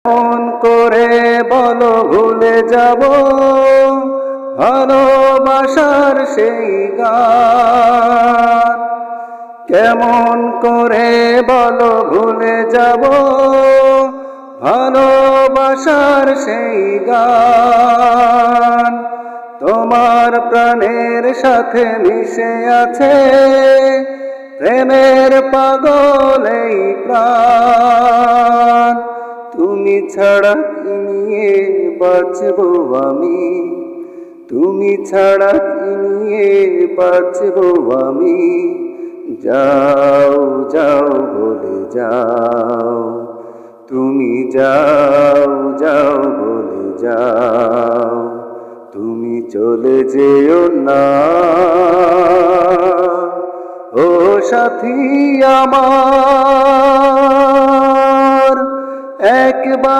মন করে বলো ভুলে যাব ভালোবাসার সেই গান। কেমন করে বলো ভুলে যাব ভালোবাসার সেই গান। তোমার প্রাণের সাথে মিশে আছে প্রেমের পাগল এই প্রাণ। তুমি ছাড়া কি নিয়ে বাঁচবো আমি, তুমি ছাড়া কি নিয়ে বাঁচবো আমি। যাও যাও বলে যাও, তুমি যাও যাও বলে যাও, তুমি চলে যেও না ও সাথী আমার। একবার